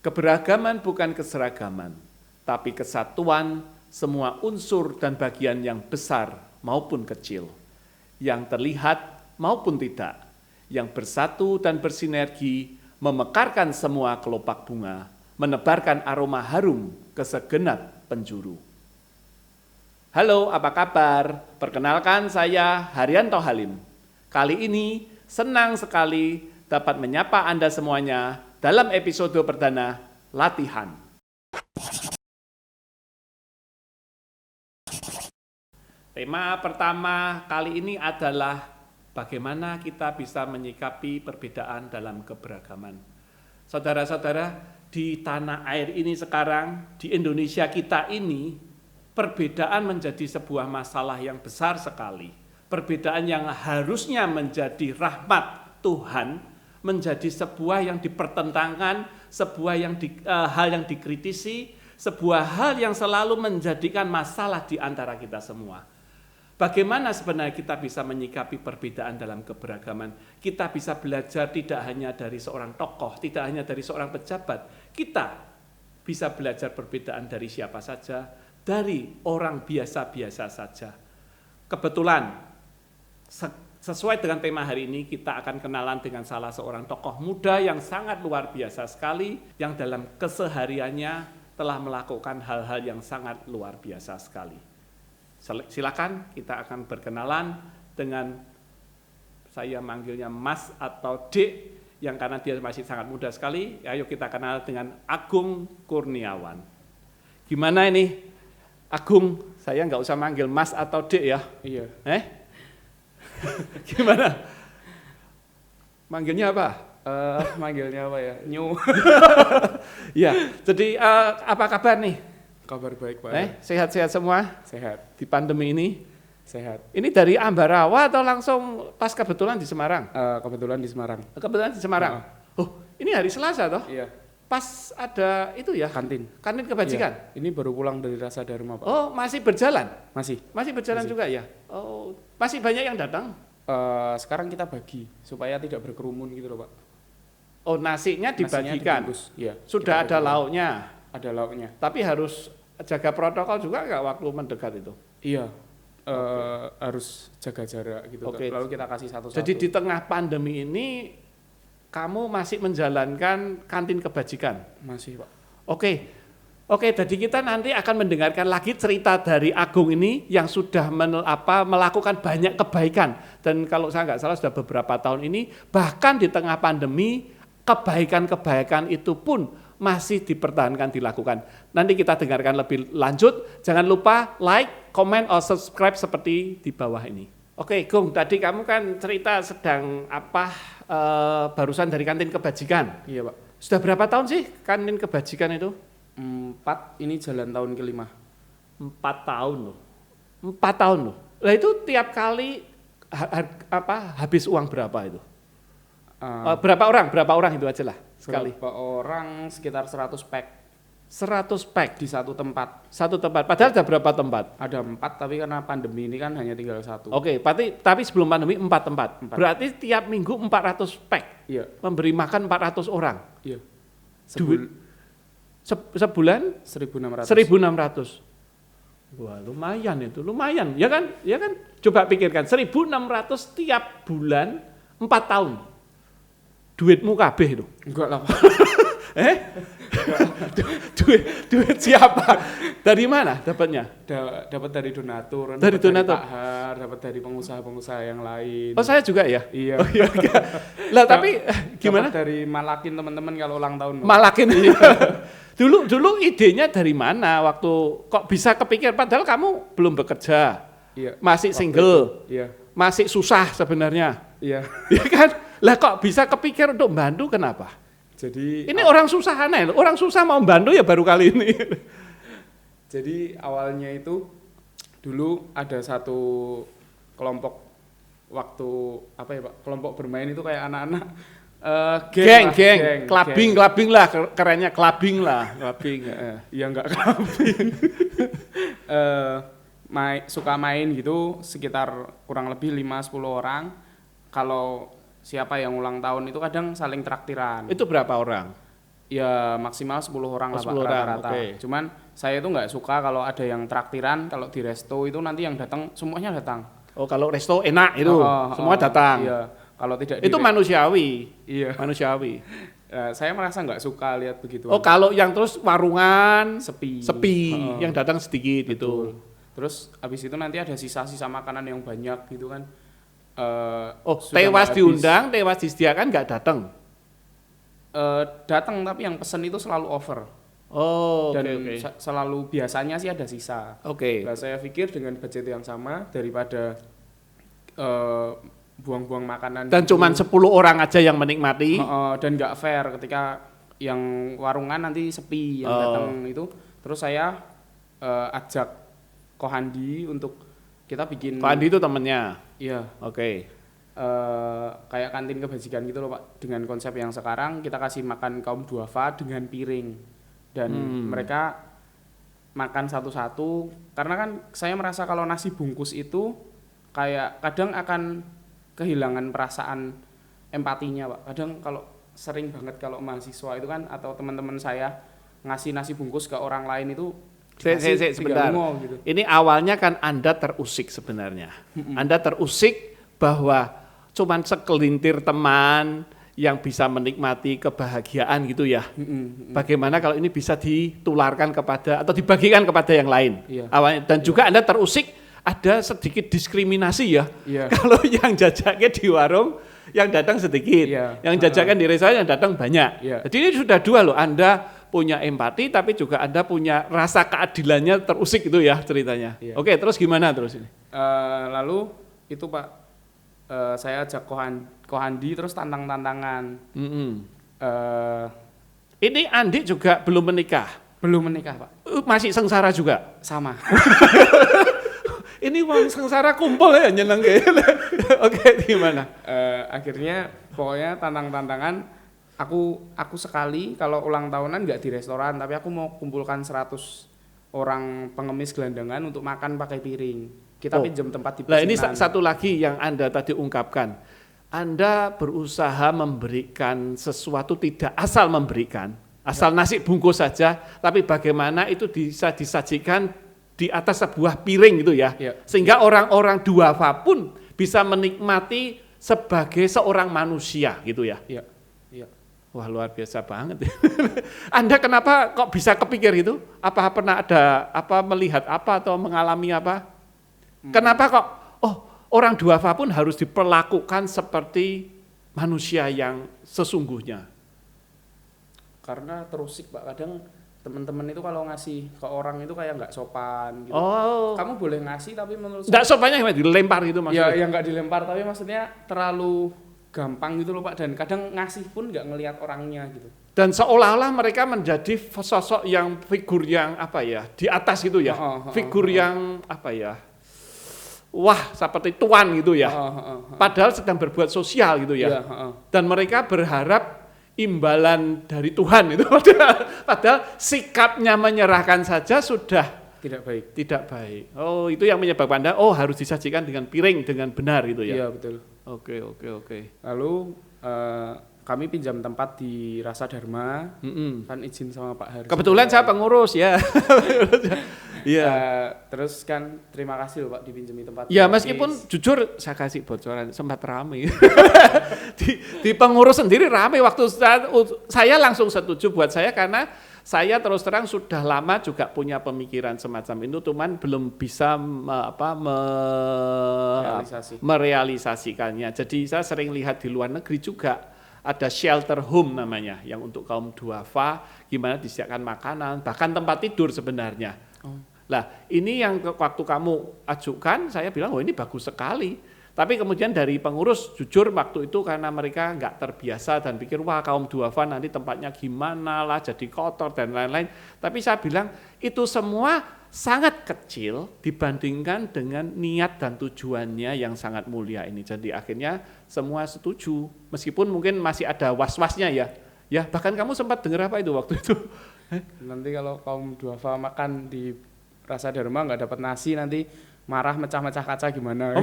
Keberagaman bukan keseragaman, tapi kesatuan semua unsur dan bagian yang besar maupun kecil, yang terlihat maupun tidak, yang bersatu dan bersinergi, memekarkan semua kelopak bunga, menebarkan aroma harum ke segenap penjuru. Halo, apa kabar? Perkenalkan saya Haryanto Halim. Kali ini senang sekali dapat menyapa Anda semuanya dalam episode perdana Latihan. Tema pertama kali ini adalah bagaimana kita bisa menyikapi perbedaan dalam keberagaman. Saudara-saudara, di tanah air ini sekarang, di Indonesia kita ini, perbedaan menjadi sebuah masalah yang besar sekali. Perbedaan yang harusnya menjadi rahmat Tuhan, menjadi sebuah yang dipertentangkan, sebuah hal yang dikritisi, sebuah hal yang selalu menjadikan masalah di antara kita semua. Bagaimana sebenarnya kita bisa menyikapi perbedaan dalam keberagaman? Kita bisa belajar tidak hanya dari seorang tokoh, tidak hanya dari seorang pejabat. Kita bisa belajar perbedaan dari siapa saja, dari orang biasa-biasa saja. Kebetulan, sesuai dengan tema hari ini, kita akan kenalan dengan salah seorang tokoh muda yang sangat luar biasa sekali, yang dalam kesehariannya telah melakukan hal-hal yang sangat luar biasa sekali. Silakan kita akan berkenalan dengan, saya manggilnya Mas atau Dek, yang karena dia masih sangat muda sekali. Ayo kita kenal dengan Agung Kurniawan. Gimana ini Agung? Saya nggak usah manggil Mas atau Dek ya? Iya. Gimana? Manggilnya apa? Manggilnya apa ya? New. Ya, jadi apa kabar nih? Kabar baik Pak. Sehat-sehat semua? Sehat. Di pandemi ini? Sehat. Ini dari Ambarawa atau langsung pas kebetulan di Semarang? Kebetulan di Semarang. Kebetulan di Semarang? Oh, ini hari Selasa toh? Iya. Pas ada itu ya? Kantin. Kantin kebajikan? Iya. Ini baru pulang dari Rasa Dharma Pak. Oh, masih berjalan? Masih. Masih berjalan juga ya? Oh, masih banyak yang datang? Sekarang kita bagi supaya tidak berkerumun gitu loh Pak. Oh, nasinya dibagikan? Iya. Sudah ada lauknya? Ada lauknya. Tapi harus jaga protokol juga nggak waktu mendekat itu? Iya. Harus jaga jarak gitu. Okay. Lalu kita kasih satu-satu. Jadi di tengah pandemi ini kamu masih menjalankan kantin kebajikan? Masih Pak. Oke, jadi kita nanti akan mendengarkan lagi cerita dari Agung ini yang sudah melakukan banyak kebaikan. Dan kalau saya nggak salah sudah beberapa tahun ini, bahkan di tengah pandemi, kebaikan-kebaikan itu pun masih dipertahankan, dilakukan. Nanti kita dengarkan lebih lanjut. Jangan lupa like, comment, or subscribe seperti di bawah ini. Oke, Gung, tadi kamu kan cerita sedang barusan dari kantin kebajikan. Iya Pak. Sudah berapa tahun sih kantin kebajikan itu? 4, ini jalan tahun ke-5. 4 tahun loh. 4 tahun loh. Lah itu tiap kali habis uang berapa itu? Berapa orang itu aja lah sekali. Berapa orang? Sekitar 100 pack. 100 pack di satu tempat. Satu tempat. Padahal ada berapa tempat? Ada 4, tapi karena pandemi ini kan hanya tinggal 1. Oke, tapi sebelum pandemi 4 tempat. Berarti tiap minggu 400 pack. Iya. Memberi makan 400 orang. Iya. Sebulan 1.600. 1.600. Wah, lumayan itu, lumayan. Ya kan? Coba pikirkan, 1.600 tiap bulan 4 tahun. Duitmu kabeh itu. Enggak lah, Pak. Duit siapa? Dari mana dapatnya? Dapat dari donatur, dari donatur. Dapat dari pengusaha-pengusaha yang lain. Oh, saya juga ya? Iya. Oh, iya. Lah tapi gimana? Dapat dari malakin teman-teman kalau ulang tahun. Malakin. Iya. Dulu idenya dari mana waktu kok bisa kepikir padahal kamu belum bekerja. Iya. Masih single. Iya. Masih susah sebenarnya. Iya. Iya kan? Lah kok bisa kepikir untuk bantu kenapa? Jadi ini orang susah aneh, orang susah mau bantu ya baru kali ini. Jadi awalnya itu dulu ada satu kelompok waktu apa ya Pak? Kelompok bermain itu kayak anak-anak geng, clubbing lah, kerennya clubbing lah, clubbing. Ya enggak clubbing. Suka main gitu sekitar kurang lebih 5-10 orang. Kalau siapa yang ulang tahun itu kadang saling traktiran. Itu berapa orang? Ya maksimal 10 orang lah Pak 10 orang, rata-rata. oke. Cuman saya itu nggak suka kalau ada yang traktiran, kalau di resto itu nanti yang datang semuanya datang. Oh, kalau resto enak itu, semua datang. Iya, kalau tidak di Itu manusiawi. iya. Manusiawi. Saya merasa nggak suka lihat begitu. Oh, kalau yang terus warungan sepi. yang datang sedikit itu. Terus habis itu nanti ada sisa-sisa makanan yang banyak gitu kan. Oh, Sudah tewas nggak habis. diundang, tewas disediakan nggak datang. Datang tapi yang pesen itu selalu over. Oh, Dan oke. selalu biasanya sih ada sisa. Oke. Nah, saya pikir dengan budget yang sama daripada buang-buang makanan Dan gitu. cuman 10 orang aja yang menikmati. Dan nggak fair ketika yang warungan nanti sepi yang datang itu. Terus saya ajak Kohandi untuk kita bikin. Pak Andi itu temennya. Iya. Oke. Kayak kantin kebajikan gitu loh Pak, dengan konsep yang sekarang kita kasih makan kaum duafa dengan piring dan mereka makan satu-satu, karena kan saya merasa kalau nasi bungkus itu kayak kadang akan kehilangan perasaan empatinya Pak. Kadang kalau sering banget kalau mahasiswa itu kan atau teman-teman saya ngasih nasi bungkus ke orang lain itu Sebentar. Gitu. Ini awalnya kan Anda terusik sebenarnya. Anda terusik bahwa cuman segelintir teman yang bisa menikmati kebahagiaan gitu ya. Bagaimana kalau ini bisa ditularkan kepada atau dibagikan kepada yang lain? Iya. Awalnya dan juga Anda terusik ada sedikit diskriminasi ya. Iya. Kalau yang jajaknya di warung yang datang sedikit, Iya. yang jajakan di restoran yang datang banyak. Iya. Jadi ini sudah dua loh, Anda punya empati tapi juga Anda punya rasa keadilannya terusik itu ya ceritanya. Iya. Oke, terus gimana terus ini? Lalu itu Pak, saya ajak Kohandi terus tantang-tantangan. Ini Andi juga belum menikah? Belum menikah Pak, Masih sengsara juga? sama. Ini uang sengsara kumpul ya nyeneng kayaknya. Oke, gimana? Akhirnya pokoknya tantang-tantangan. Aku sekali kalau ulang tahunan nggak di restoran, tapi aku mau kumpulkan 100 orang pengemis gelandangan untuk makan pakai piring. Kita pinjam tempat di Nah ini pecinan. satu lagi yang Anda tadi ungkapkan. Anda berusaha memberikan sesuatu tidak asal memberikan. Asal nasi bungkus saja, tapi bagaimana itu bisa disajikan di atas sebuah piring gitu ya. Ya. Sehingga orang-orang duafa pun bisa menikmati sebagai seorang manusia gitu ya. Iya. Iya. Wah luar biasa banget. Anda kenapa kok bisa kepikir itu? Apa pernah ada melihat apa atau mengalami apa? Kenapa kok orang duafa pun harus diperlakukan seperti manusia yang sesungguhnya? Karena terusik Pak, kadang teman-teman itu kalau ngasih ke orang itu kayak nggak sopan gitu. Oh. Kamu boleh ngasih tapi menurut Nggak sopannya gimana? Dilempar gitu ya maksudnya? yang nggak dilempar, tapi maksudnya terlalu gampang gitu loh Pak, dan kadang ngasih pun nggak ngelihat orangnya gitu. Dan seolah-olah mereka menjadi sosok yang figur yang apa ya, di atas gitu ya. Figur yang apa ya, wah seperti tuan gitu ya. Padahal sedang berbuat sosial gitu ya. Dan mereka berharap imbalan dari Tuhan itu. Padahal sikapnya menyerahkan saja sudah Tidak baik. tidak baik. Oh itu yang menyebabkan Anda harus disajikan dengan piring dengan benar gitu ya. Iya betul. Oke. Lalu kami pinjam tempat di Rasa Dharma, kan izin sama Pak Haris. Kebetulan saya pengurus ya. Iya. Terus kan terima kasih loh Pak dipinjami tempat. Ya meskipun jujur saya kasih bocoran sempat ramai. di pengurus sendiri ramai waktu saya langsung setuju buat saya karena saya terus terang sudah lama juga punya pemikiran semacam itu, cuman belum bisa merealisasikannya. Jadi saya sering lihat di luar negeri juga ada shelter home namanya, yang untuk kaum duafa, gimana disediakan makanan, bahkan tempat tidur sebenarnya. Lah ini yang waktu kamu ajukan, saya bilang, oh ini bagus sekali. Tapi kemudian dari pengurus, jujur waktu itu karena mereka nggak terbiasa dan pikir, wah kaum duafa nanti tempatnya gimana lah, jadi kotor dan lain-lain. Tapi saya bilang, itu semua sangat kecil dibandingkan dengan niat dan tujuannya yang sangat mulia ini. Jadi akhirnya semua setuju, meskipun mungkin masih ada was-wasnya ya. Ya bahkan kamu sempat dengar apa itu waktu itu? Nanti kalau kaum duafa makan di Rasa Dharma nggak dapat nasi, nanti marah mecah-mecah kaca gimana?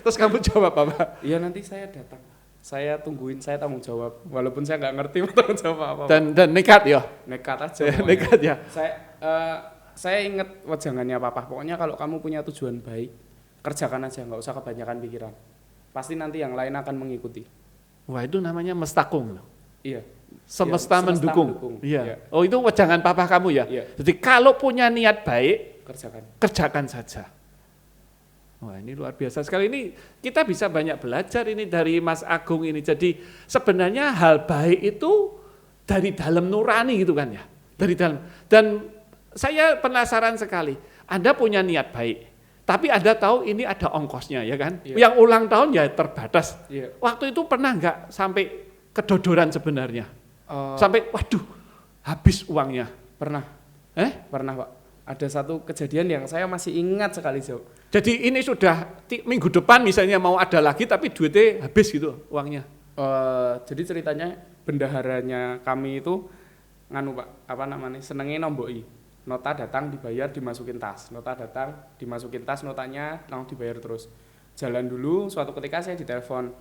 Terus kamu jawab apa? Iya nanti saya datang. saya tungguin, saya tanggung jawab. Walaupun saya nggak ngerti tanggung jawab apa. Dan nekat ya. Nekat aja. Nekat ya. Saya inget wejangannya papa. Pokoknya kalau kamu punya tujuan baik, kerjakan aja, nggak usah kebanyakan pikiran. Pasti nanti yang lain akan mengikuti. Wah, itu namanya mestakung loh. Iya. Semesta mendukung. Iya. Iya. Oh, itu wejangan papa kamu ya. Iya. Jadi kalau punya niat baik, kerjakan saja. Wah, ini luar biasa sekali. Ini kita bisa banyak belajar ini dari Mas Agung ini. Jadi sebenarnya hal baik itu dari dalam nurani gitu kan ya. Dari dalam. Dan saya penasaran sekali. Anda punya niat baik, tapi Anda tahu ini ada ongkosnya ya kan. Iya. Yang ulang tahun ya terbatas. Iya. Waktu itu pernah nggak sampai kedodoran sebenarnya? Sampai waduh habis uangnya. Pernah. Pernah Pak. Ada satu kejadian yang saya masih ingat sekali Jo. Jadi ini sudah minggu depan misalnya mau ada lagi tapi duitnya habis gitu uangnya. Jadi ceritanya bendaharanya kami itu nganu Pak, apa namanya? Senengnya nomboi. Nota datang dibayar dimasukin tas. Nota datang dimasukin tas, notanya langsung dibayar terus. Jalan dulu, suatu ketika saya ditelepon.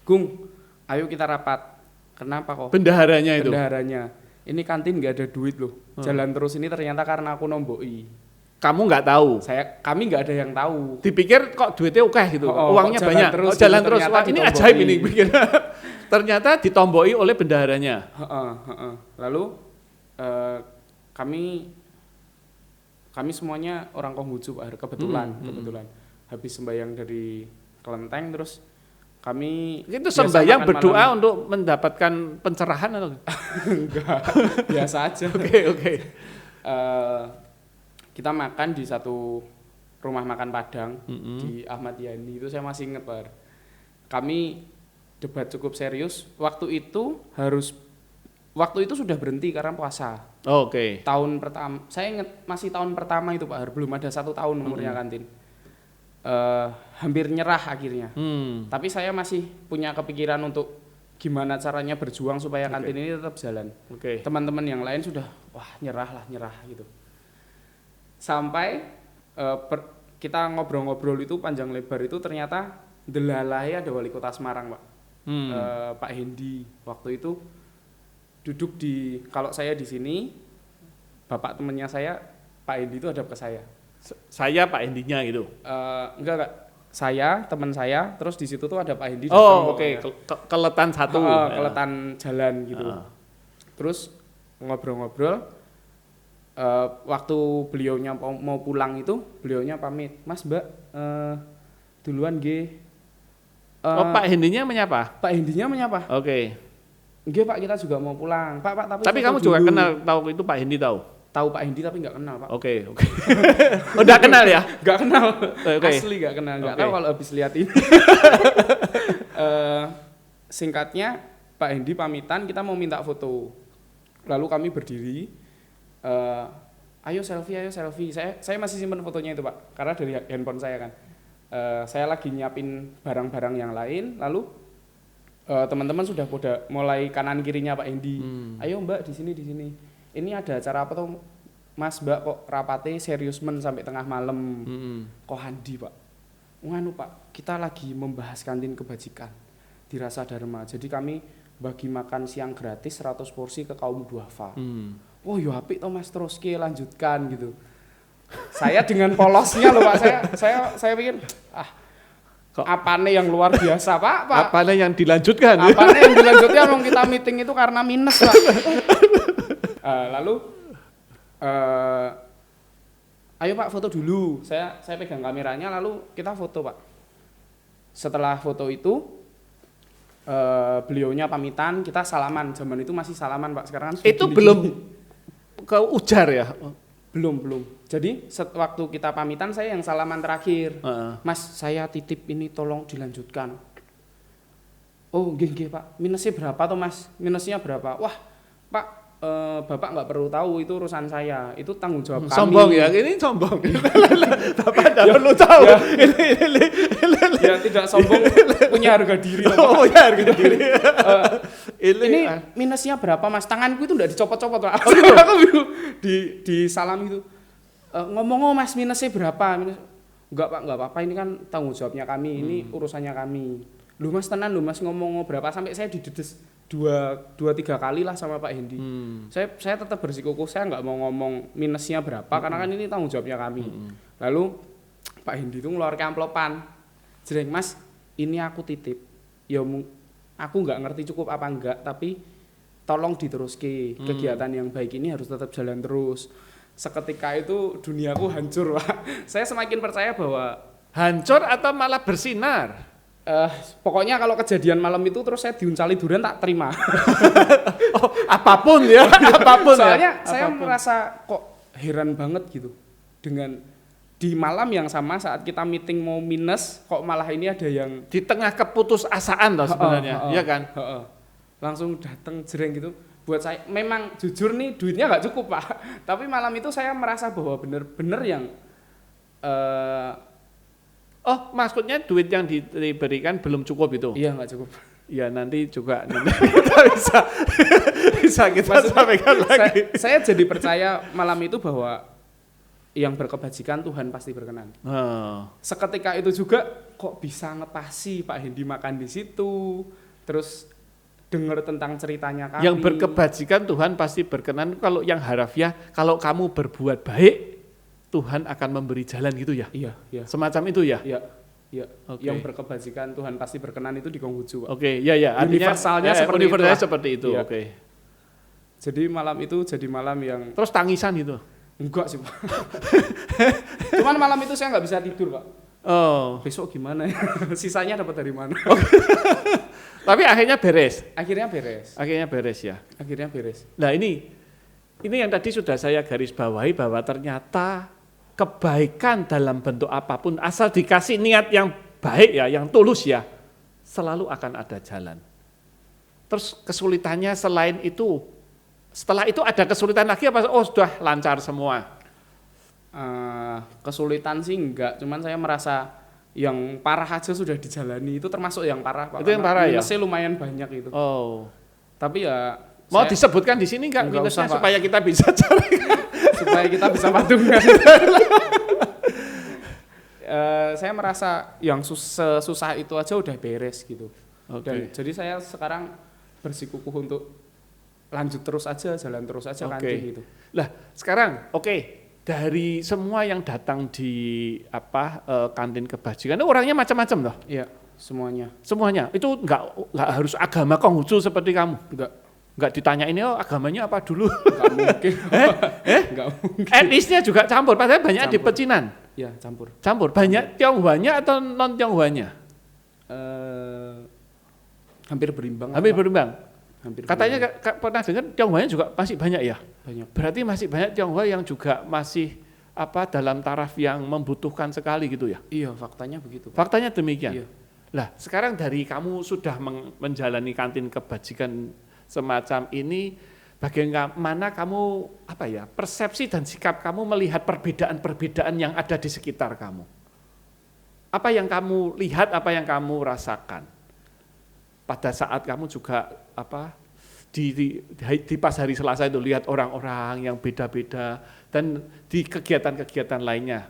Gung, ayo kita rapat. Kenapa kok? Bendaharanya itu. Bendaharanya. Ini kantin nggak ada duit loh. Jalan terus ini ternyata karena aku nomboi. Kamu nggak tahu? Kami nggak ada yang tahu. Dipikir kok duitnya oke gitu, uangnya jalan banyak. Terus, jalan terus. Wah, ini ajaib ini pikir. Ternyata ditomboi oleh bendaharanya. Lalu kami semuanya orang Konghucu kebetulan. Habis sembahyang dari kelenteng terus kami itu sembahyang berdoa malam. Untuk mendapatkan pencerahan atau enggak, biasa aja. Oke. Kita makan di satu rumah makan Padang di Ahmad Yani, itu saya masih ingat Pak. Kami debat cukup serius. Waktu itu sudah berhenti karena puasa. Oke. Tahun pertama, saya ingat masih tahun pertama itu Pak, belum ada 1 tahun umurnya kantin. Hampir nyerah akhirnya. Tapi saya masih punya kepikiran untuk gimana caranya berjuang supaya kantin ini tetap jalan. Teman-teman yang lain sudah nyerah gitu. Sampai kita ngobrol-ngobrol itu panjang lebar itu ternyata delalai ada wali kota Semarang Pak. Pak Hendi waktu itu duduk kalau saya di sini, bapak temannya saya Pak Hendi itu hadap ke saya. Saya Pak Hendinya gitu. Enggak. Saya, teman saya, terus di situ tuh ada Pak Hendi. Oke. Keletan satu. Keletan jalan gitu. Terus ngobrol-ngobrol. Waktu beliaunya mau pulang itu, beliaunya pamit. Mas Mbak, duluan G. Pak Hendinya menyapa? Pak Hendinya menyapa. Oke. G Pak, kita juga mau pulang. Pak, tapi kamu juga kenal, tahu itu Pak Hendi tahu? Tahu Pak Hendi tapi nggak kenal Pak. Oke. Udah kenal ya? Nggak kenal. Asli nggak kenal. Nggak tahu kalau habis lihat ini. Singkatnya Pak Hendi pamitan, kita mau minta foto. Lalu kami berdiri. Ayo selfie. Saya masih simpan fotonya itu Pak, karena dari handphone saya kan. Saya lagi nyiapin barang-barang yang lain. Lalu teman-teman sudah mulai kanan kirinya Pak Hendi. Ayo Mbak di sini. Ini ada acara apa tuh Mas Mbak kok rapate serius sampai tengah malam. Kok Handi Pak? Nganu Pak, kita lagi membahas kantin kebajikan di Rasa Dharma. Jadi kami bagi makan siang gratis 100 porsi ke kaum duafa. Oh yo apik toh Mas, terus lanjutkan gitu. Saya dengan polosnya loh Pak, saya pikir apane yang luar biasa Pak. Apane yang dilanjutkan? Apane yang dilanjutkan, kita meeting itu karena minus Pak. Lalu ayo Pak foto dulu. Saya pegang kameranya lalu kita foto Pak. Setelah foto itu beliaunya pamitan, kita salaman. Zaman itu masih salaman Pak. Sekarang kan itu belum ke ujar ya? Belum. Jadi waktu kita pamitan saya yang salaman terakhir. Mas, saya titip ini tolong dilanjutkan. Oh, nggih Pak. Minusnya berapa toh Mas? Minusnya berapa? Wah, Pak, Bapak nggak perlu tahu, itu urusan saya, itu tanggung jawab kami. Sombong ya, ini sombong. Bapak nggak perlu tahu. Ya. Ya tidak sombong, punya harga diri. Punya harga diri. Ini minusnya berapa Mas? Tanganku itu udah dicopot-copot Pak. Di salam itu. Ngomong Mas, minusnya berapa? Enggak Pak, enggak apa-apa, ini kan tanggung jawabnya kami, ini urusannya kami. Lu Mas tenan lu Mas ngomong berapa, sampai saya didedes dua tiga kali lah sama Pak Hendi. Saya tetap bersikukuh, saya nggak mau ngomong minusnya berapa karena kan ini tanggung jawabnya kami. Lalu Pak Hendi itu ngeluarkan amplopan, jreng Mas ini aku titip, ya aku nggak ngerti cukup apa enggak, tapi tolong diteruski, kegiatan yang baik ini harus tetap jalan terus. Seketika itu duniaku hancur Pak. Saya semakin percaya bahwa Hancur atau malah bersinar? pokoknya kalau kejadian malam itu terus saya diuncali durian tak terima. Oh, apapun ya, apapun. Soalnya ya. saya Apapun. merasa kok heran banget gitu dengan di malam yang sama saat kita meeting mau minus kok malah ini ada yang Di tengah keputusasaan loh sebenarnya, ya kan? langsung datang jreng gitu. Buat saya memang jujur nih duitnya nggak cukup Pak, tapi malam itu saya merasa bahwa bener-bener yang Oh, maksudnya duit yang diberikan belum cukup itu? iya nggak cukup. Ya nanti juga kita bisa kita sampaikan lagi. Saya jadi percaya malam itu bahwa yang berkebajikan Tuhan pasti berkenan. Oh. Seketika itu juga kok bisa ngepasi Pak Hendi makan di situ, terus dengar tentang ceritanya kami. Yang berkebajikan Tuhan pasti berkenan. Kalau yang harafiah, kalau kamu berbuat baik, Tuhan akan memberi jalan gitu ya? Iya, iya. Semacam itu ya? Iya, iya. Oke. Yang berkebajikan Tuhan pasti berkenan itu di Konghucu, Pak. Oke, ya ya. Artinya Universalnya seperti universalnya itulah. seperti itu. Iya. Oke. Jadi malam itu jadi malam yang Terus tangisan itu? enggak sih, Pak. Cuman malam itu saya nggak bisa tidur, Pak. Oh. Besok gimana ya? Sisanya dapat dari mana? Tapi akhirnya beres. Akhirnya beres. Akhirnya beres ya. Akhirnya beres. Nah ini yang tadi sudah saya garis bawahi bahwa ternyata kebaikan dalam bentuk apapun asal dikasih niat yang baik ya, yang tulus ya, selalu akan ada jalan. Terus kesulitannya selain itu, setelah itu ada kesulitan lagi apa? Oh sudah lancar semua. Kesulitan sih enggak, cuman saya merasa yang parah aja sudah dijalani, itu termasuk yang parah Pak. Itu yang parah ya? Minusnya lumayan banyak itu. Oh. Tapi ya Mau saya- disebutkan di sini enggak minusnya usah, Pak. supaya kita bisa cari? supaya kita bisa patungan. Saya merasa yang susah itu aja udah beres gitu. Oke. Dan jadi saya sekarang bersikukuh untuk lanjut terus aja, jalan terus aja Oke. kantin gitu. Lah sekarang dari semua yang datang di kantin kebajikan itu orangnya macam-macam loh. Iya, semuanya. Semuanya itu enggak harus agama Konghucu seperti kamu. Enggak Ditanyain agamanya apa dulu. mungkin. Enggak mungkin. Etnisnya juga campur, padahal banyak di Campur. pecinan. Iya, campur. Campur, banyak Tionghoanya atau non Tionghoanya? Hampir berimbang. Hampir Pak. berimbang. Hampir Katanya berimbang. pernah dengar Tionghoanya juga masih banyak ya. Banyak. Berarti masih banyak Tionghoa yang juga masih dalam taraf yang membutuhkan sekali gitu ya. Iya, faktanya begitu, Pak. Faktanya demikian. Iya. Lah, sekarang dari kamu sudah menjalani kantin kebajikan semacam ini, bagaimana kamu persepsi dan sikap kamu melihat perbedaan-perbedaan yang ada di sekitar kamu? Apa yang kamu lihat, apa yang kamu rasakan? Pada saat kamu juga di pas hari Selasa itu lihat orang-orang yang beda-beda dan di kegiatan-kegiatan lainnya.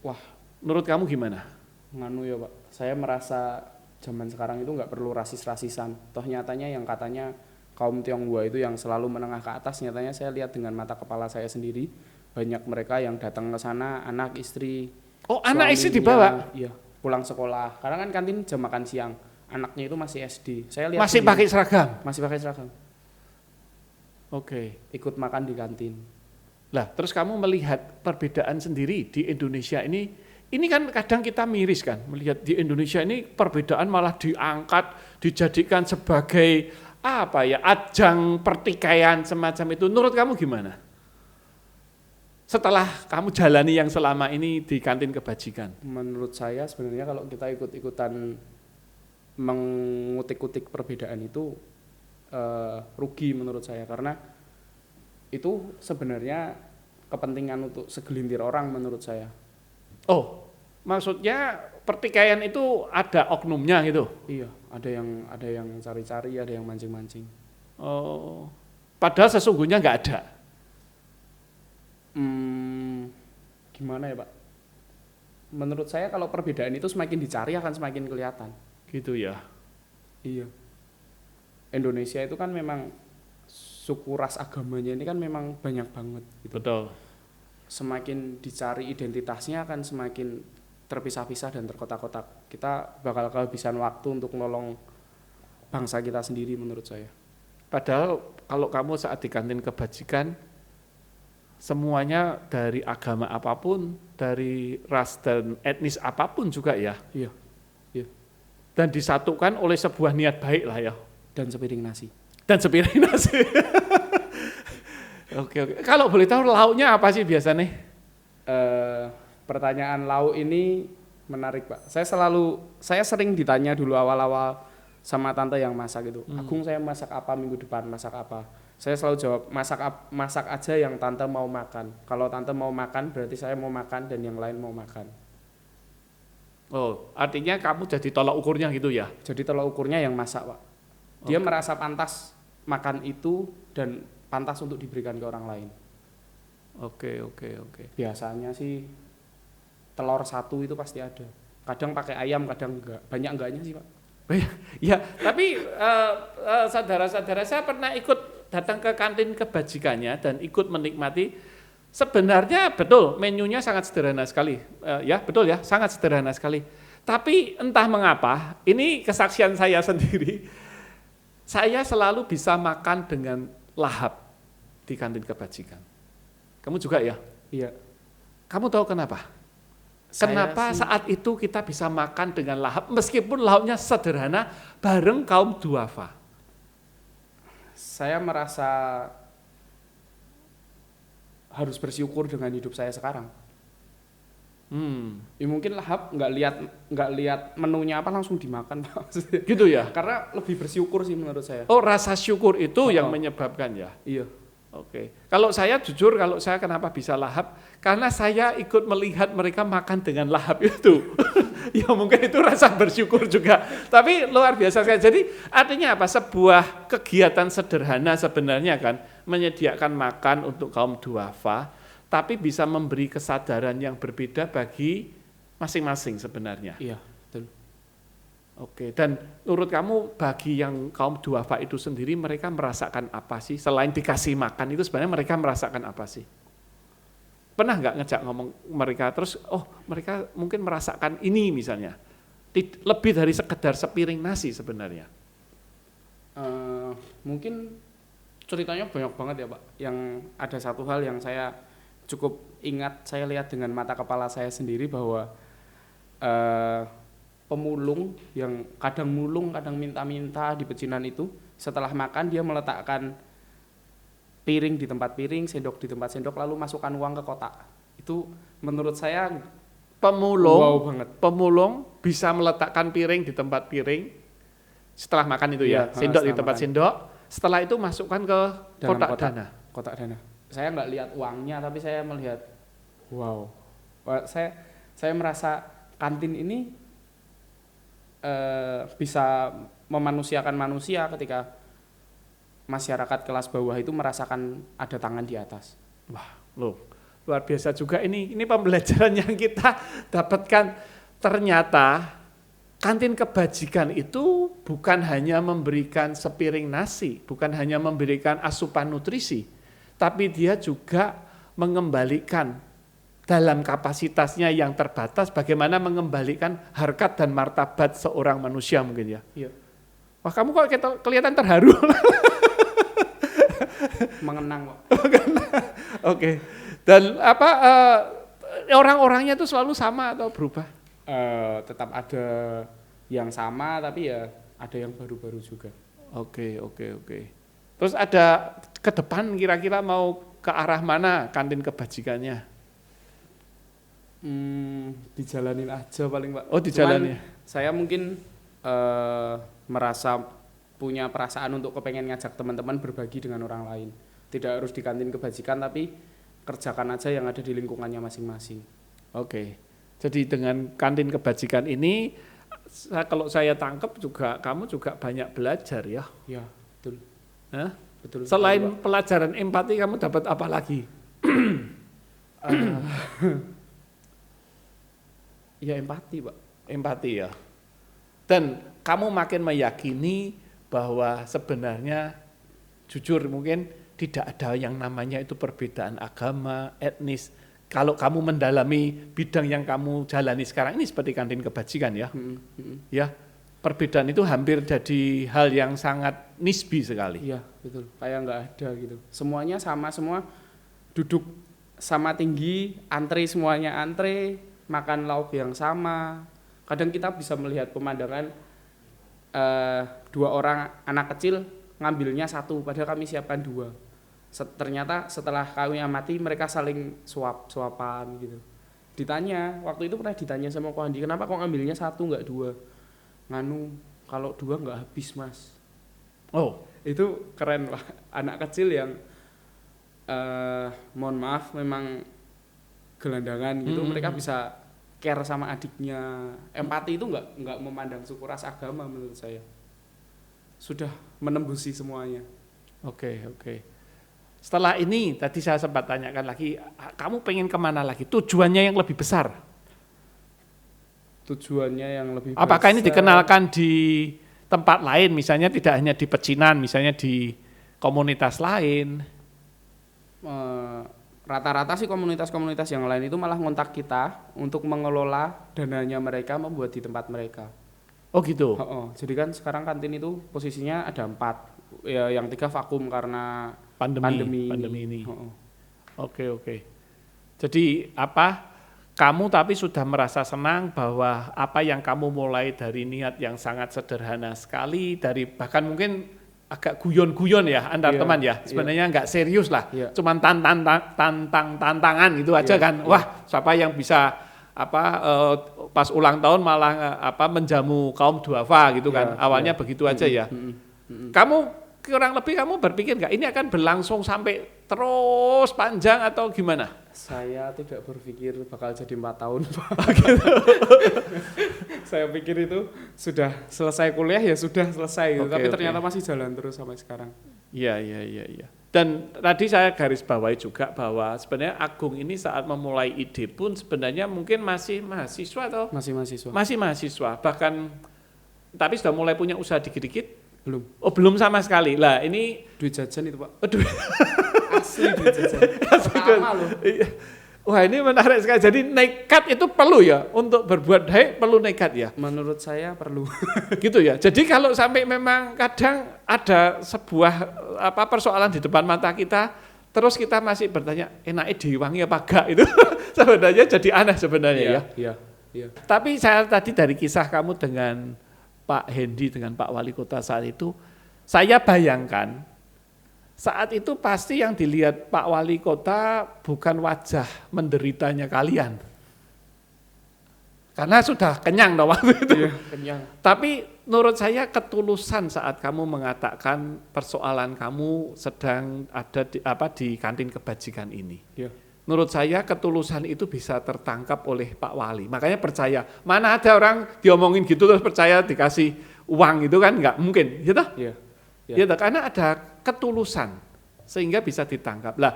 Wah, Menurut kamu gimana? nganu ya Pak, saya merasa zaman sekarang itu nggak perlu rasis-rasisan. Toh nyatanya yang katanya kaum Tionghoa itu yang selalu menengah ke atas, nyatanya saya lihat dengan mata kepala saya sendiri, banyak mereka yang datang ke sana, anak istri. Oh, anak istri suaminya, dibawa? Iya, pulang sekolah. Karena kan kantin jam makan siang, anaknya itu masih SD. Saya lihat Masih sendiri. pakai seragam? Masih pakai seragam. Oke. Ikut makan di kantin. Lah, terus kamu melihat perbedaan sendiri di Indonesia ini kan kadang kita miris kan, melihat di Indonesia ini perbedaan malah diangkat, dijadikan sebagai ajang pertikaian semacam itu. Menurut kamu gimana? Setelah kamu jalani yang selama ini di kantin kebajikan. Menurut saya sebenarnya kalau kita ikut-ikutan mengutik-utik perbedaan itu rugi menurut saya, karena itu sebenarnya kepentingan untuk segelintir orang menurut saya. Oh, maksudnya pertikaian itu ada oknumnya gitu? Iya, ada yang cari-cari, ada yang mancing-mancing. Oh, padahal sesungguhnya nggak ada. Gimana ya Pak? Menurut saya kalau perbedaan itu semakin dicari akan semakin kelihatan. Gitu ya. Iya. Indonesia itu kan memang suku ras agamanya ini kan memang banyak banget gitu. Betul. Semakin dicari identitasnya akan semakin terpisah-pisah dan terkotak-kotak. Kita bakal kehabisan waktu untuk nolong bangsa kita sendiri menurut saya. Padahal kalau kamu saat di kantin kebajikan, semuanya dari agama apapun, dari ras dan etnis apapun juga ya. Iya. Iya. Dan disatukan oleh sebuah niat baik lah ya. Dan sepiring nasi. Dan sepiring nasi. Oke. Kalau boleh tahu lauknya apa sih biasanya? Pertanyaan lauk ini menarik Pak. Saya sering ditanya dulu awal-awal sama tante yang masak itu. Agung, saya masak apa minggu depan, masak apa? Saya selalu jawab masak aja yang tante mau makan. Kalau tante mau makan berarti saya mau makan dan yang lain mau makan. Oh, artinya kamu jadi tolak ukurnya gitu ya? Jadi tolak ukurnya yang masak Pak. Dia merasa pantas makan itu dan pantas untuk diberikan ke orang lain. Oke. Biasanya sih telur satu itu pasti ada. Kadang pakai ayam, kadang enggak. Banyak enggaknya sih Pak. Ya, tapi saudara-saudara saya pernah ikut datang ke kantin kebajikannya dan ikut menikmati. Sebenarnya betul menunya sangat sederhana sekali, ya betul ya, sangat sederhana sekali. Tapi entah mengapa, ini kesaksian saya sendiri, saya selalu bisa makan dengan lahap di kantin kebajikan. Kamu juga ya? Iya. Kamu tahu kenapa? Kenapa saat itu kita bisa makan dengan lahap meskipun lauknya sederhana bareng kaum duafa? Saya merasa harus bersyukur dengan hidup saya sekarang. Ya mungkin lahap nggak lihat menunya apa langsung dimakan Pak. Gitu ya? Karena lebih bersyukur sih menurut saya. Oh, rasa syukur itu yang menyebabkan ya? Iya. Oke. Kalau saya jujur, kalau saya kenapa bisa lahap? Karena saya ikut melihat mereka makan dengan lahap itu. Ya mungkin itu rasa bersyukur juga. Tapi luar biasa sekali. Jadi artinya apa? Sebuah kegiatan sederhana sebenarnya kan, menyediakan makan untuk kaum duafa, tapi bisa memberi kesadaran yang berbeda bagi masing-masing sebenarnya. Iya, betul. Oke, dan menurut kamu bagi yang kaum duafa itu sendiri mereka merasakan apa sih? Selain dikasih makan itu sebenarnya mereka merasakan apa sih? Pernah nggak ngejak ngomong mereka terus, oh mereka mungkin merasakan ini misalnya, lebih dari sekedar sepiring nasi sebenarnya? Mungkin ceritanya banyak banget ya Pak. Yang ada satu hal yang saya cukup ingat, saya lihat dengan mata kepala saya sendiri bahwa pemulung yang kadang mulung, kadang minta-minta di pecinan itu, setelah makan dia meletakkan piring di tempat piring, sendok di tempat sendok, lalu masukkan uang ke kotak. Itu menurut saya wow banget. Pemulung bisa meletakkan piring di tempat piring setelah makan itu ya, sendok di tempat sendok, setelah itu masukkan ke kotak dana. Kotak dana. Saya nggak lihat uangnya, tapi saya melihat wow. Saya merasa kantin ini bisa memanusiakan manusia ketika masyarakat kelas bawah itu merasakan ada tangan di atas. Wah, luar biasa juga ini pembelajaran yang kita dapatkan. Ternyata kantin kebajikan itu bukan hanya memberikan sepiring nasi, bukan hanya memberikan asupan nutrisi, tapi dia juga mengembalikan dalam kapasitasnya yang terbatas bagaimana mengembalikan harkat dan martabat seorang manusia mungkin ya. Iya. Wah, kamu kok kelihatan terharu. Mengenang kok. Oke. Dan apa orang-orangnya itu selalu sama atau berubah? Tetap ada yang sama tapi ya ada yang baru-baru juga. Oke. Terus ada ke depan kira-kira mau ke arah mana kantin kebajikannya? Dijalanin aja paling Pak. Oh, dijalanin. Saya mungkin merasa punya perasaan untuk kepengen ngajak teman-teman berbagi dengan orang lain. Tidak harus di kantin kebajikan, tapi kerjakan aja yang ada di lingkungannya masing-masing. Oke. Jadi dengan kantin kebajikan ini, kalau saya tangkap juga kamu juga banyak belajar ya. Ya, betul. Hah? Betul. Selain betul, pelajaran empati, kamu dapat apa lagi? Ya empati Pak. Empati ya. Dan kamu makin meyakini bahwa sebenarnya jujur mungkin tidak ada yang namanya itu perbedaan agama, etnis. Kalau kamu mendalami bidang yang kamu jalani sekarang ini seperti kantin kebajikan ya, ya perbedaan itu hampir jadi hal yang sangat nisbi sekali. Iya betul, kayak nggak ada gitu. Semuanya sama semua, duduk sama tinggi, antri semuanya antri, makan lauk yang sama. Kadang kita bisa melihat pemandangan 2 orang anak kecil ngambilnya 1, padahal kami siapkan 2. Ternyata setelah kami amati mereka saling suapan gitu. Ditanya, waktu itu pernah ditanya sama Ko Andi, kenapa kok ngambilnya 1 nggak 2? Nganu, kalau 2 nggak habis mas. Oh, itu keren lah, anak kecil yang mohon maaf memang gelandangan gitu, mereka bisa care sama adiknya. Empati itu nggak memandang suku ras agama menurut saya. Sudah menembusi semuanya. Oke. Setelah ini tadi saya sempat tanyakan lagi, kamu pengen kemana lagi? Tujuannya yang lebih besar? Tujuannya yang lebih Apakah besar, ini dikenalkan di tempat lain, misalnya tidak hanya di pecinan, misalnya di komunitas lain? Rata-rata sih komunitas-komunitas yang lain itu malah ngontak kita untuk mengelola dananya mereka, membuat di tempat mereka. Oh gitu? Jadi kan sekarang kantin itu posisinya ada 4, ya, yang 3 vakum karena pandemi ini. Oke. Jadi kamu tapi sudah merasa senang bahwa apa yang kamu mulai dari niat yang sangat sederhana sekali, dari bahkan mungkin agak guyon-guyon ya antar teman ya, sebenarnya nggak serius lah, cuman tantangan gitu aja kan. Wah, siapa yang bisa pas ulang tahun malah menjamu kaum duafa gitu kan. Awalnya begitu aja ya. Kamu kurang lebih berpikir nggak ini akan berlangsung sampai terus panjang atau gimana? Saya tidak berpikir bakal jadi 4 tahun Pak. Saya pikir itu sudah selesai kuliah ya sudah selesai gitu. Tapi ternyata masih jalan terus sampai sekarang. Iya. Dan tadi saya garis bawahi juga bahwa sebenarnya Agung ini saat memulai ide pun sebenarnya mungkin masih mahasiswa atau? Masih mahasiswa. Bahkan tapi sudah mulai punya usaha dikit-dikit? Belum. Oh, belum sama sekali. Lah, ini duit jajan itu, Pak. Asli duit jajan. Pertama loh. Wah, ini menarik sekali. Jadi nekat itu perlu ya untuk berbuat baik, perlu nekat ya. Menurut saya perlu. Gitu ya. Jadi kalau sampai memang kadang ada sebuah persoalan di depan mata kita, terus kita masih bertanya, enaknya diwangi apa enggak itu sebenarnya jadi aneh sebenarnya ya. Iya. Tapi saya tadi dari kisah kamu dengan Pak Hendy dengan Pak Wali Kota saat itu, saya bayangkan saat itu pasti yang dilihat Pak Wali Kota bukan wajah menderitanya kalian. Karena sudah kenyang waktu itu. Iya, kenyang. Tapi menurut saya ketulusan saat kamu mengatakan persoalan kamu sedang ada di kantin kebajikan ini. Iya. Menurut saya ketulusan itu bisa tertangkap oleh Pak Wali. Makanya percaya. Mana ada orang diomongin gitu terus percaya dikasih uang gitu kan? Nggak mungkin, gitu? Iya. Ya, karena ada ketulusan sehingga bisa ditangkap. Lah,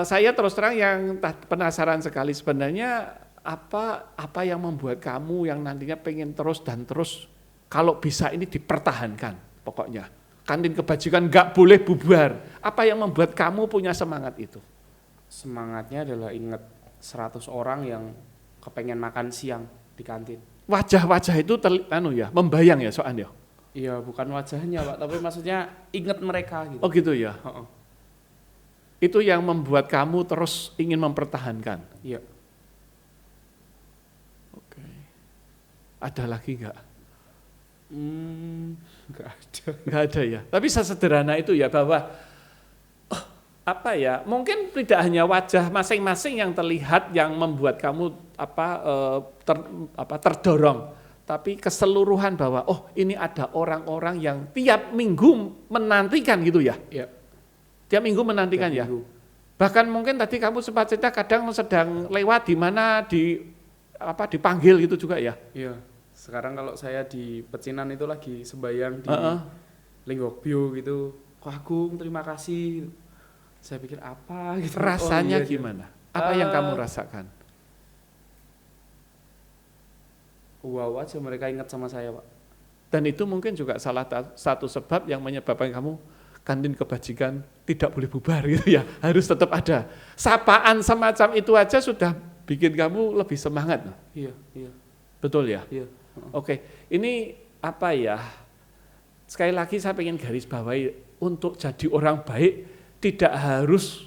saya terus terang yang penasaran sekali sebenarnya apa yang membuat kamu yang nantinya pengen terus dan terus kalau bisa ini dipertahankan pokoknya. Kantin kebajikan nggak boleh bubar. Apa yang membuat kamu punya semangat itu? Semangatnya adalah ingat 100 orang yang kepengen makan siang di kantin. Wajah-wajah itu membayang ya soalnya. Iya, bukan wajahnya Pak, tapi maksudnya ingat mereka gitu. Oh gitu ya. Itu yang membuat kamu terus ingin mempertahankan. Iya. Oke. Ada lagi nggak? Nggak ada. Nggak ada ya. Tapi sesederhana itu ya bahwa mungkin tidak hanya wajah masing-masing yang terlihat yang membuat kamu terdorong, tapi keseluruhan bahwa ini ada orang-orang yang tiap minggu menantikan gitu ya. Iya. Tiap minggu menantikan ya. Bahkan mungkin tadi kamu sempat cerita kadang sedang lewat di mana dipanggil gitu juga ya. Iya. Sekarang kalau saya di Pecinan itu lagi sembayang di Linggokbyo gitu. Kok Agung, terima kasih. Saya pikir apa gitu. Rasanya gimana? Apa yang kamu rasakan? wow aja mereka ingat sama saya Pak. Dan itu mungkin juga salah satu sebab yang menyebabkan kamu kantin kebajikan tidak boleh bubar gitu ya, harus tetap ada. Sapaan semacam itu aja sudah bikin kamu lebih semangat. Iya. Betul ya? Iya. Oke, ini apa ya? Sekali lagi saya ingin garis bawahi, untuk jadi orang baik tidak harus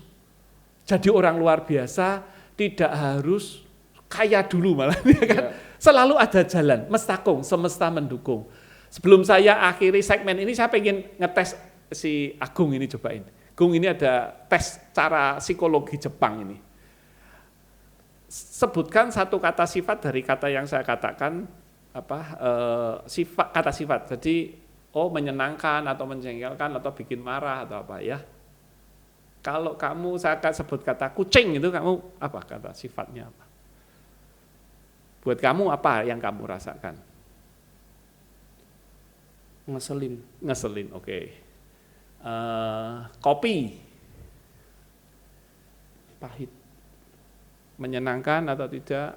jadi orang luar biasa, tidak harus kaya dulu malah ya kan. Selalu ada jalan, mestakung, semesta mendukung. Sebelum saya akhiri segmen ini, saya pengen ngetes si Agung ini, cobain. Gung, ini ada tes cara psikologi Jepang ini. Sebutkan satu kata sifat dari kata yang saya katakan, sifat, kata sifat. Jadi, menyenangkan atau menjengkelkan atau bikin marah atau apa ya. Kalau kamu, saya akan sebut kata kucing itu, kamu apa kata sifatnya apa? Buat kamu apa yang kamu rasakan? Ngeselin, oke. Kopi, pahit. Menyenangkan atau tidak?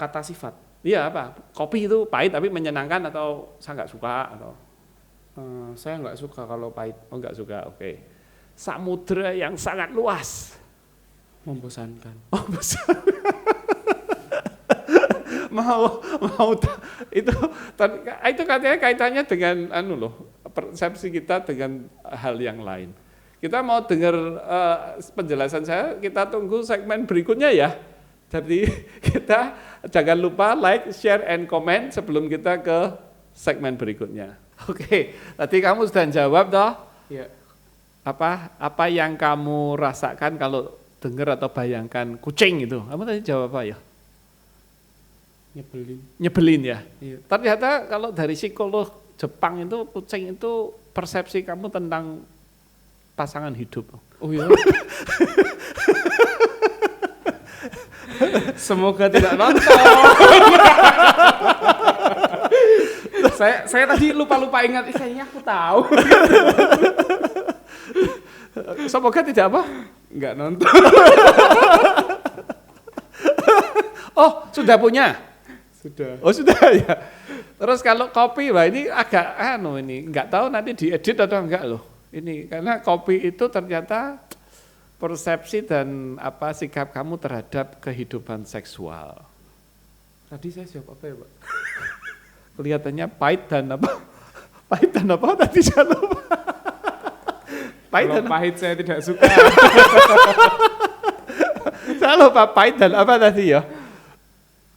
Kata sifat. Iya apa? Kopi itu pahit tapi menyenangkan atau saya nggak suka atau? Saya nggak suka kalau pahit. Oh nggak suka, oke. Samudra yang sangat luas. Membosankan. Oh bosan. mau itu katanya kaitannya dengan persepsi kita dengan hal yang lain. Kita mau dengar penjelasan saya, kita tunggu segmen berikutnya ya. Jadi kita jangan lupa like, share, and comment sebelum kita ke segmen berikutnya. Oke, tadi kamu sudah jawab toh? Iya. Apa yang kamu rasakan kalau dengar atau bayangkan kucing itu? Kamu tadi jawab apa ya? Nyebelin ya. Iya. Ternyata kalau dari psikolog Jepang itu kucing itu persepsi kamu tentang pasangan hidup. Oh iya. Semoga tidak nonton. saya tadi lupa ingat, kayaknya aku tahu. Semoga tidak apa? Enggak nonton. Oh, sudah punya? Sudah. Oh, sudah ya. Terus kalau kopi, wah ini agak ini enggak tahu nanti diedit atau enggak loh. Ini karena kopi itu ternyata persepsi dan sikap kamu terhadap kehidupan seksual. Tadi saya jawab apa ya, Pak? Kelihatannya pahit dan apa? Pahit dan apa tadi saya lupa. Pahit saya tidak suka. Saya lupa pahit dan apa tadi ya?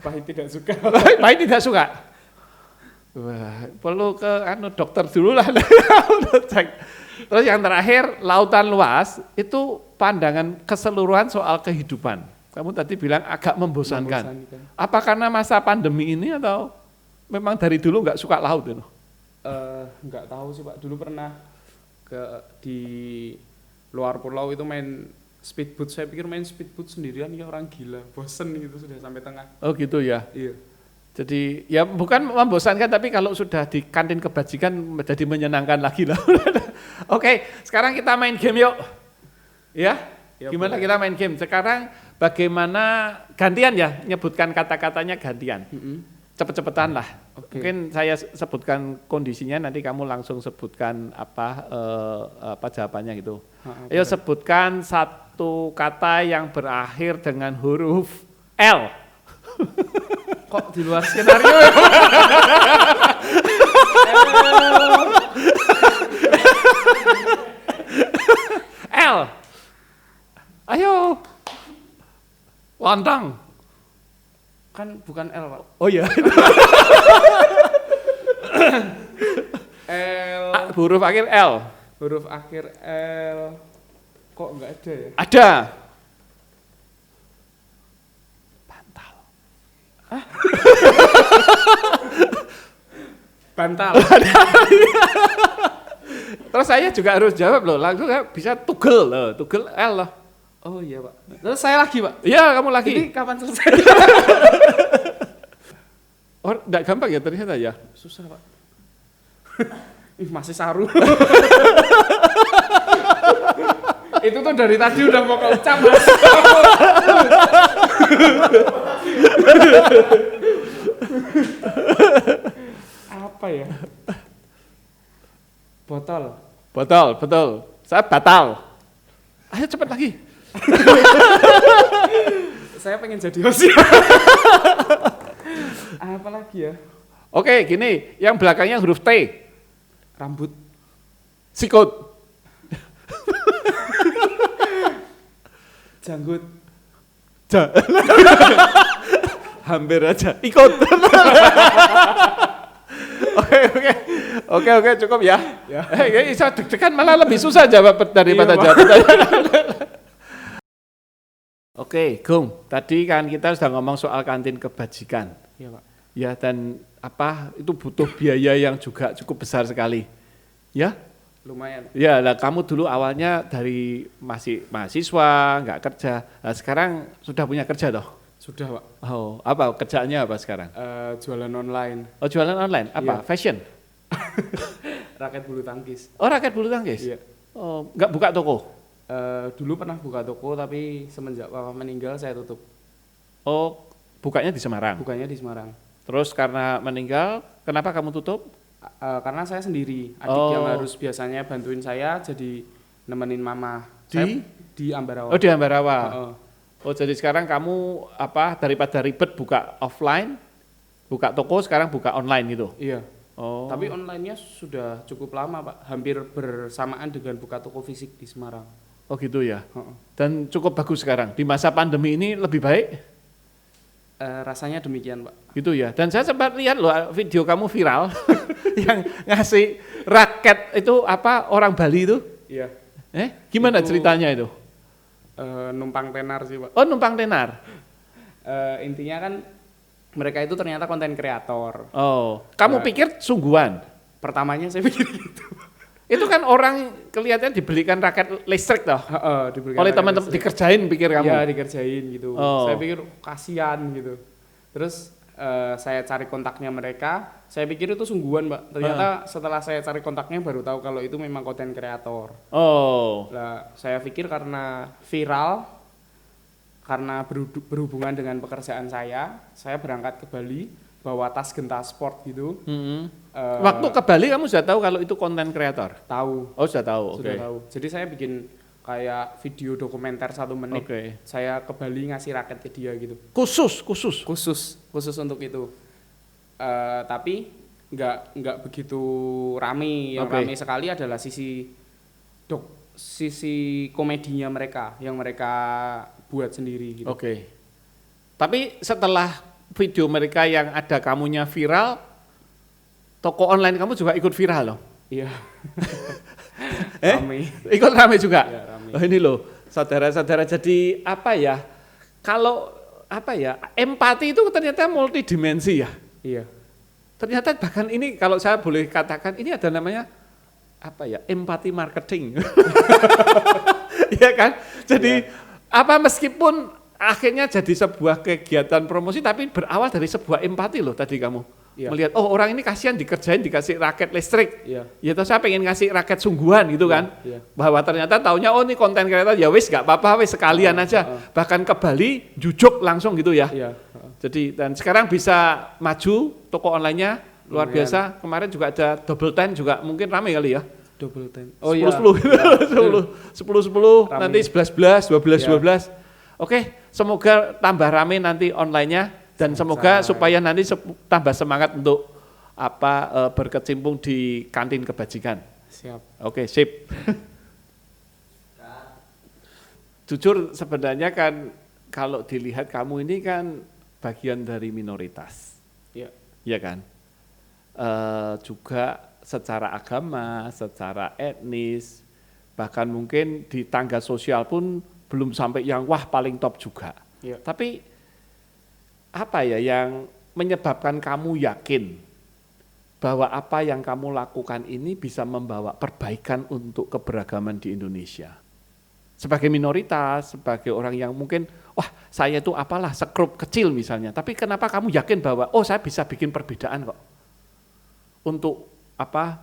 Pahit tidak suka. Pahit tidak suka. Wah, perlu ke dokter dulu lah. Terus yang terakhir, lautan luas itu pandangan keseluruhan soal kehidupan. Kamu tadi bilang agak membosankan. Apa karena masa pandemi ini atau memang dari dulu nggak suka laut itu? Nggak tahu sih Pak. Dulu pernah di luar pulau itu main speedboat. Saya pikir main speedboat sendirian ya orang gila, bosen gitu sudah sampai tengah. Oh gitu ya. Iya. Jadi ya bukan membosankan tapi kalau sudah di kantin kebajikan jadi menyenangkan lagi lah. Oke, sekarang kita main game yuk. Ya? Gimana boleh. Kita main game? Sekarang bagaimana gantian ya nyebutkan kata-katanya gantian. Cepet-cepetan lah. Okay. Mungkin saya sebutkan kondisinya nanti kamu langsung sebutkan apa jawabannya gitu. Ayo sebutkan satu kata yang berakhir dengan huruf L. Kok di luar skenario ya? L. Ayo. Lontong. Kan bukan L, Pak. Oh iya. L. Huruf akhir L. Huruf akhir L. Kok enggak ada ya? Ada. Bantal. Terus saya juga harus jawab loh, langsung bisa tugel loh, tugel L loh. Oh iya Pak. Terus saya lagi Pak? Iya kamu lagi. Ini kapan selesai? Oh enggak gampang ya ternyata ya? Susah Pak. Masih saru. Itu tuh dari tadi udah mau keucap Mas. Apa ya? Botol. Betul. Saya batal. Ayo cepat lagi. Saya pengen jadi host. Apa lagi ya? Oke, gini, yang belakangnya huruf T. Rambut. Sikut. Janggut. Hampir aja. Ikut. Oke, cukup ya. Saya deg-degan malah lebih susah jawab daripada Iya, jawab. Oke, Gung. Tadi kan kita sudah ngomong soal kantin kebajikan. Iya, Pak. Ya, dan itu butuh biaya yang juga cukup besar sekali. Ya? Lumayan. Ya, lah kamu dulu awalnya dari masih mahasiswa, nggak kerja. Nah, sekarang sudah punya kerja toh? Sudah, Pak. Oh, apa kerjaannya apa sekarang? Jualan online. Oh, jualan online. Apa? Iya. Fashion? Raket bulu tangkis. Oh, raket bulu tangkis? Iya. Oh, nggak buka toko? Dulu pernah buka toko tapi semenjak papa meninggal saya tutup. Oh, bukanya di Semarang? Bukanya di Semarang. Terus karena meninggal, kenapa kamu tutup? Karena saya sendiri, adik yang harus biasanya bantuin saya jadi nemenin mama. Saya di Ambarawa. Oh, di Ambarawa. Oh, jadi sekarang kamu daripada ribet buka offline, buka toko, sekarang buka online gitu? Iya. Oh. Tapi online-nya sudah cukup lama, Pak. Hampir bersamaan dengan buka toko fisik di Semarang. Oh gitu ya. Dan cukup bagus sekarang. Di masa pandemi ini lebih baik? Rasanya demikian, Pak. Gitu ya. Dan saya sempat lihat loh video kamu viral yang ngasih raket itu orang Bali itu. Iya. Gimana Itu, ceritanya itu? Numpang tenar sih, Pak. Oh, numpang tenar. Intinya kan mereka itu ternyata konten kreator. Oh, kamu pikir sungguhan? Pertamanya saya pikir gitu. Itu kan orang kelihatan dibelikan raket listrik toh. Oleh teman-teman dikerjain pikir kamu. Iya, dikerjain gitu. Oh. Saya pikir kasihan gitu. Terus saya cari kontaknya mereka, saya pikir itu sungguhan, Mbak. Ternyata setelah saya cari kontaknya baru tahu kalau itu memang konten kreator. Oh. Lah, saya pikir karena viral, karena berhubungan dengan pekerjaan saya berangkat ke Bali bawa tas genta sport gitu. Waktu ke Bali kamu sudah tahu kalau itu konten kreator? Tahu. Oh, sudah tahu. Sudah tahu. Jadi saya bikin kayak video dokumenter 1 menit. Saya ke Bali ngasih raket ke dia gitu. Khusus untuk itu. Tapi nggak begitu rame. Yang rame sekali adalah sisi komedinya mereka yang mereka buat sendiri gitu. Tapi setelah video mereka yang ada kamunya viral, toko online kamu juga ikut viral loh? Iya. Rame. Ikut rame juga? Ya, rame. Oh, ini loh, saudara-saudara, jadi kalau empati itu ternyata multidimensi ya? Iya. Ternyata bahkan ini kalau saya boleh katakan, ini ada namanya empati marketing. Iya kan? Jadi meskipun akhirnya jadi sebuah kegiatan promosi tapi berawal dari sebuah empati loh tadi kamu. Melihat orang ini kasihan dikerjain dikasih raket listrik. Ya toh saya pengen ngasih raket sungguhan gitu kan. Bahwa ternyata taunya ini konten kreator ya wis enggak apa-apa wis sekalian aja. Bahkan ke Bali jujuk langsung gitu ya. Jadi dan sekarang bisa maju toko online-nya luar biasa. Kemarin juga ada double ten juga mungkin ramai kali ya. Double ten. 10 10 nanti 11 12. Oke, semoga tambah rame nanti online-nya dan semoga supaya nanti tambah semangat untuk berkecimpung di kantin kebajikan. Siap. Oke, sip. Jujur sebenarnya kan kalau dilihat kamu ini kan bagian dari minoritas. Iya. Iya kan? Juga secara agama, secara etnis, bahkan mungkin di tangga sosial pun belum sampai yang paling top juga. Tapi yang menyebabkan kamu yakin bahwa apa yang kamu lakukan ini bisa membawa perbaikan untuk keberagaman di Indonesia? Sebagai minoritas, sebagai orang yang mungkin saya itu sekrup kecil misalnya, tapi kenapa kamu yakin bahwa saya bisa bikin perbedaan kok untuk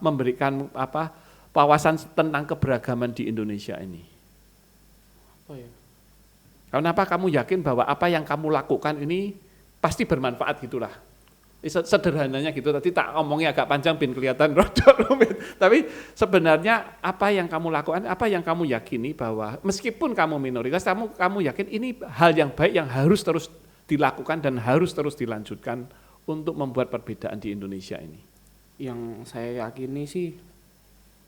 memberikan wawasan tentang keberagaman di Indonesia ini? Kenapa kamu yakin bahwa apa yang kamu lakukan ini pasti bermanfaat gitulah. Sederhananya gitu, tadi tak ngomongnya agak panjang bin kelihatan rodok rumit. Tapi sebenarnya apa yang kamu lakukan, apa yang kamu yakini bahwa meskipun kamu minoritas, kamu yakin ini hal yang baik yang harus terus dilakukan dan harus terus dilanjutkan untuk membuat perbedaan di Indonesia ini. Yang saya yakini sih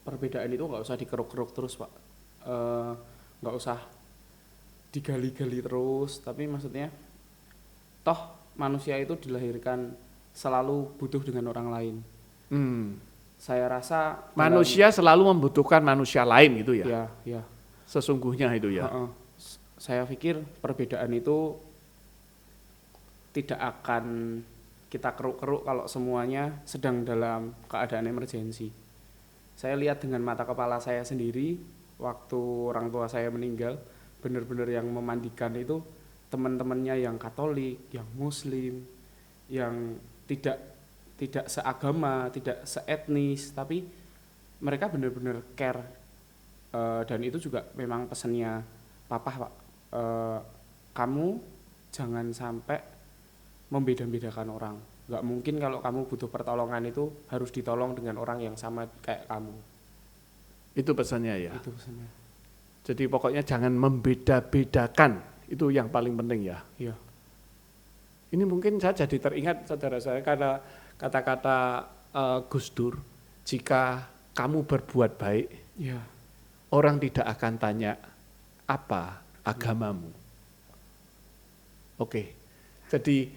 perbedaan itu nggak usah dikeruk-keruk terus Pak, nggak usah digali-gali terus, tapi maksudnya toh manusia itu dilahirkan selalu butuh dengan orang lain. Saya rasa manusia selalu membutuhkan manusia lain gitu ya. Ya. Sesungguhnya itu ya. Saya pikir perbedaan itu tidak akan kita keruk-keruk kalau semuanya sedang dalam keadaan emergensi. Saya lihat dengan mata kepala saya sendiri waktu orang tua saya meninggal, benar-benar yang memandikan itu teman-temannya yang Katolik, yang Muslim, yang tidak seagama, tidak seetnis, tapi mereka benar-benar care, dan itu juga memang pesannya Papa Pak, kamu jangan sampai membeda-bedakan orang. Nggak mungkin kalau kamu butuh pertolongan itu harus ditolong dengan orang yang sama kayak kamu. Itu pesannya ya. Itu pesannya. Jadi pokoknya jangan membeda-bedakan, itu yang paling penting ya. Iya. Ini mungkin saya jadi teringat saudara saya karena kata-kata Gus Dur, jika kamu berbuat baik, ya, orang tidak akan tanya apa agamamu. Oke, jadi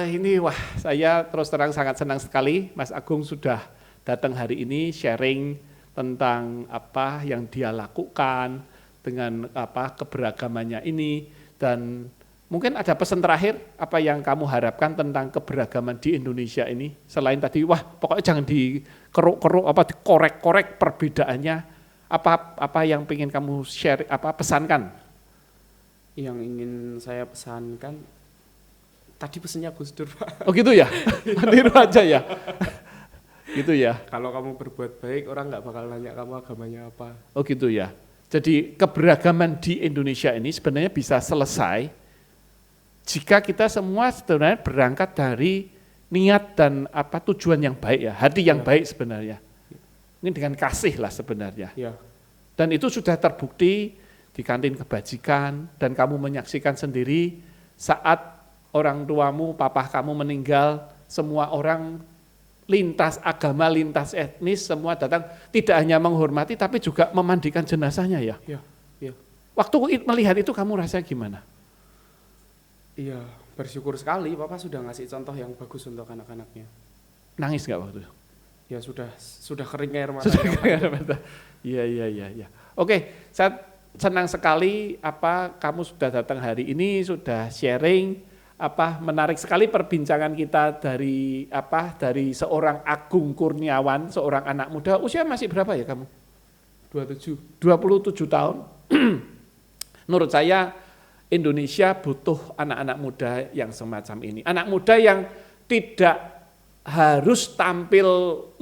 ini wah saya terus terang sangat senang sekali Mas Agung sudah datang hari ini sharing tentang apa yang dia lakukan dengan apa keberagamannya ini, dan mungkin ada pesan terakhir apa yang kamu harapkan tentang keberagaman di Indonesia ini selain tadi wah pokoknya jangan dikeruk-keruk apa dikorek-korek perbedaannya, apa yang ingin kamu share, apa pesankan? Yang ingin saya pesankan tadi pesannya Gus Dur Pak. Oh gitu ya, niru aja ya. Gitu ya. Kalau kamu berbuat baik orang nggak bakal nanya kamu agamanya apa. Oh gitu ya. Jadi keberagaman di Indonesia ini sebenarnya bisa selesai jika kita semua sebenarnya berangkat dari niat dan apa tujuan yang baik ya, hati yang baik sebenarnya. Ini dengan kasih lah sebenarnya. Ya. Dan itu sudah terbukti di kantin kebajikan dan kamu menyaksikan sendiri saat orang tuamu, papa kamu meninggal, semua orang lintas agama, lintas etnis semua datang tidak hanya menghormati tapi juga memandikan jenazahnya ya. Ya. Waktu melihat itu kamu rasa gimana? Iya, bersyukur sekali Papa sudah ngasih contoh yang bagus untuk anak-anaknya. Nangis nggak waktu itu? Ya sudah kering air mata. Iya. Oke, saya senang sekali apa kamu sudah datang hari ini, sudah sharing, apa menarik sekali perbincangan kita dari seorang Agung Kurniawan, seorang anak muda. Usia masih berapa ya kamu? 27 tahun. Menurut saya Indonesia butuh anak-anak muda yang semacam ini. Anak muda yang tidak harus tampil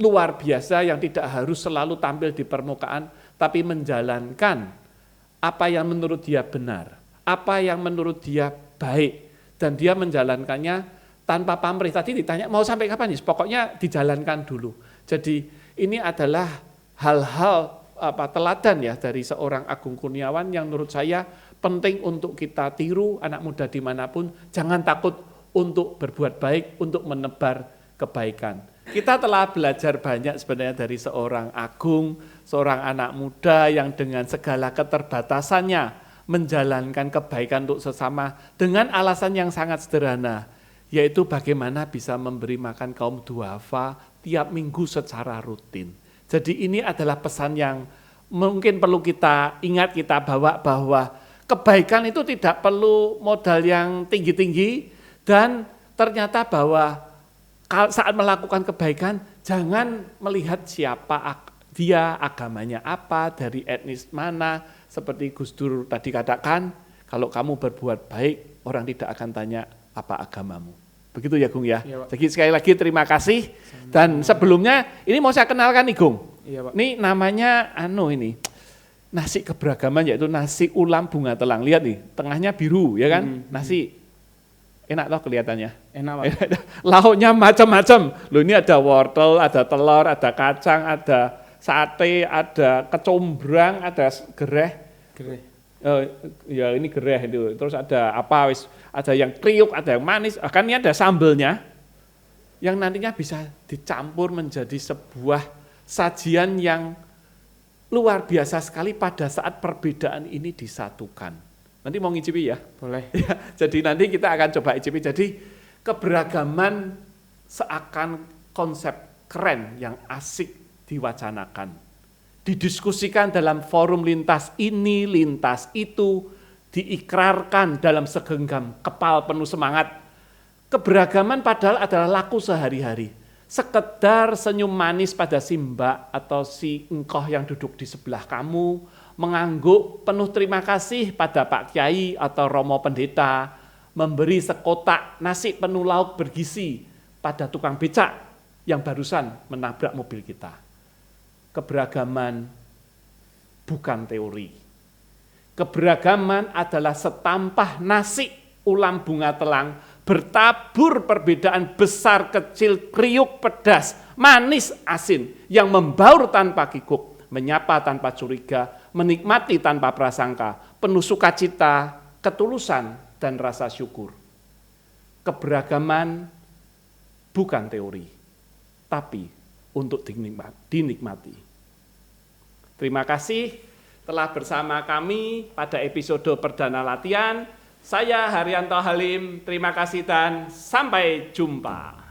luar biasa, yang tidak harus selalu tampil di permukaan, tapi menjalankan apa yang menurut dia benar, apa yang menurut dia baik, dan dia menjalankannya tanpa pamrih. Tadi ditanya mau sampai kapan nih? Pokoknya dijalankan dulu. Jadi ini adalah hal-hal teladan ya dari seorang Agung Kurniawan yang menurut saya penting untuk kita tiru, anak muda dimanapun, jangan takut untuk berbuat baik, untuk menebar kebaikan. Kita telah belajar banyak sebenarnya dari seorang Agung, seorang anak muda yang dengan segala keterbatasannya menjalankan kebaikan untuk sesama dengan alasan yang sangat sederhana, yaitu bagaimana bisa memberi makan kaum duafa tiap minggu secara rutin. Jadi ini adalah pesan yang mungkin perlu kita ingat, kita bawa bahwa kebaikan itu tidak perlu modal yang tinggi-tinggi, dan ternyata bahwa saat melakukan kebaikan jangan melihat siapa dia, agamanya apa, dari etnis mana, seperti Gus Dur tadi katakan, kalau kamu berbuat baik orang tidak akan tanya apa agamamu. Begitu ya Gung ya. Iya, Jadi sekali lagi terima kasih. Dan sebelumnya ini mau saya kenalkan nih Gung. Iya, Pak. Ini namanya ini nasi keberagaman, yaitu nasi ulam bunga telang. Lihat nih, tengahnya biru ya kan, nasi. Enak toh kelihatannya. Enak Pak. Lauknya macam-macam. Loh ini ada wortel, ada telur, ada kacang, ada sate, ada kecombrang, ada gereh. Gereh. Ya ini gereh itu. Terus ada apa wis? Ada yang kriuk, ada yang manis. Kan ini ada sambelnya yang nantinya bisa dicampur menjadi sebuah sajian yang luar biasa sekali pada saat perbedaan ini disatukan. Nanti mau ngicipi ya? Boleh. Ya, jadi nanti kita akan coba icipi. Jadi keberagaman seakan konsep keren yang asik diwacanakan. Didiskusikan dalam forum lintas ini, lintas itu, diikrarkan dalam segenggam kepal penuh semangat. Keberagaman padahal adalah laku sehari-hari. Sekedar senyum manis pada si mbak atau si engkoh yang duduk di sebelah kamu, mengangguk penuh terima kasih pada Pak Kiai atau Romo Pendeta, memberi sekotak nasi penuh lauk bergizi pada tukang becak yang barusan menabrak mobil kita. Keberagaman bukan teori. Keberagaman adalah setampah nasi ulam bunga telang, bertabur perbedaan besar kecil, kriuk pedas, manis asin, yang membaur tanpa kikuk, menyapa tanpa curiga, menikmati tanpa prasangka, penuh sukacita, ketulusan, dan rasa syukur. Keberagaman bukan teori, tapi untuk dinikmati. Terima kasih telah bersama kami pada episode perdana latihan. Saya Haryanto Halim, terima kasih dan sampai jumpa.